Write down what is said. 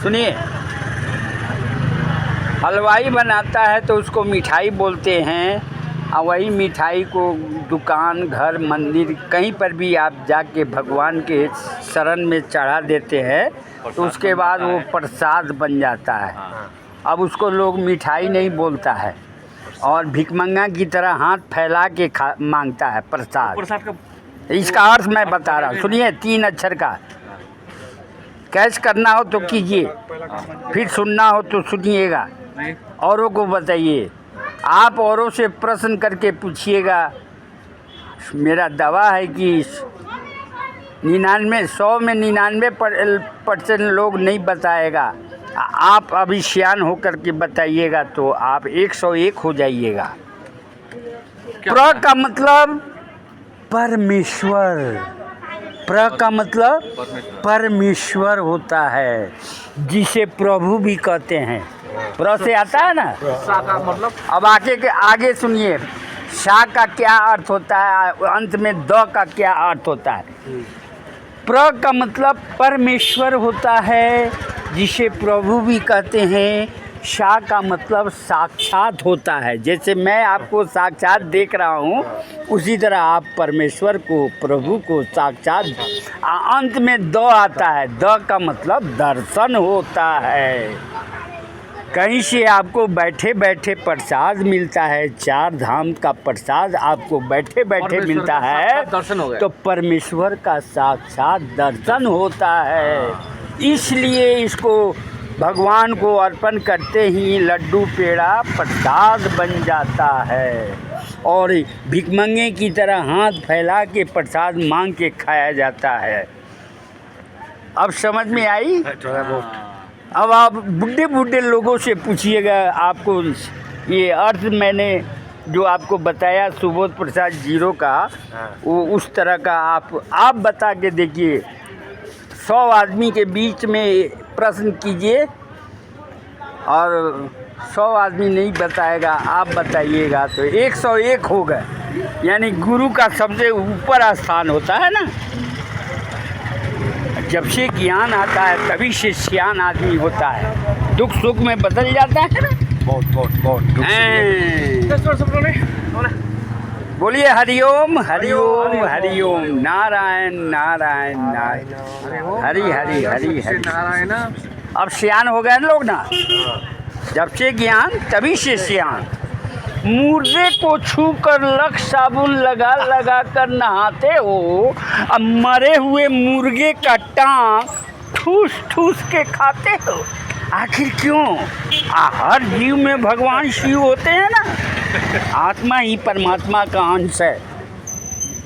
सुनिए, हलवाई बनाता है तो उसको मिठाई बोलते हैं, और वही मिठाई को दुकान, घर, मंदिर कहीं पर भी आप जाके भगवान के शरण में चढ़ा देते हैं तो उसके बाद वो प्रसाद बन जाता है। अब उसको लोग मिठाई नहीं बोलता है और भिखमंगा की तरह हाथ फैला के मांगता है प्रसाद। इसका अर्थ मैं बता रहा हूँ, सुनिए, 3 अक्षर का। कैश करना हो तो कीजिए, फिर सुनना हो तो सुनिएगा, औरों को बताइए। आप औरों से प्रश्न करके पूछिएगा। मेरा दावा है कि 100 में 99% लोग नहीं बताएगा। आप अभी सियान होकर के बताइएगा तो आप 101 हो जाइएगा। प्र का मतलब परमेश्वर, प्र का मतलब परमेश्वर होता है, जिसे प्रभु भी कहते हैं। प्र से आता है ना, मतलब। अब आगे सुनिए, शा का क्या अर्थ होता है, अंत में द का क्या अर्थ होता है। प्र का मतलब परमेश्वर होता है, जिसे प्रभु भी कहते हैं। शा का मतलब साक्षात होता है, जैसे मैं आपको साक्षात देख रहा हूँ, उसी तरह आप परमेश्वर को, प्रभु को साक्षात। अंत में द आता है, द का मतलब दर्शन होता है। कहीं से आपको बैठे बैठे प्रसाद मिलता है, 4 धाम का प्रसाद आपको बैठे बैठे मिलता है, दर्शन हो गया। तो परमेश्वर का साक्षात दर्शन होता है। इसलिए इसको भगवान को अर्पण करते ही लड्डू पेड़ा प्रसाद बन जाता है और भिखमंगे की तरह हाथ फैला के प्रसाद मांग के खाया जाता है। अब समझ में आई? अब आप बूढ़े लोगों से पूछिएगा, आपको ये अर्थ मैंने जो आपको बताया सुबोध प्रसाद जीरो का, वो उस तरह का आप बता के देखिए। 100 आदमी के बीच में प्रश्न कीजिए और 100 आदमी नहीं बताएगा, आप बताइएगा तो 101 हो गए। यानी गुरु का सबसे ऊपर स्थान होता है ना। जब से ज्ञान आता है तभी से सियान आदमी होता है, दुख सुख में बदल जाता है ना। बहुत बोलिए हरिओम हरिओम हरिओम, नारायण नारायण नारायण, हरि हरि हरि हरि नारायण। अब सियान हो गए लोग ना, जब से ज्ञान तभी से सियान। मुर्दे को छू कर लख साबुन लगा लगा कर नहाते हो, अब मरे हुए मुर्गे का टांग ठूस ठूस के खाते हो। आखिर क्यों? हर जीव में भगवान शिव होते हैं ना, आत्मा ही परमात्मा का अंश है।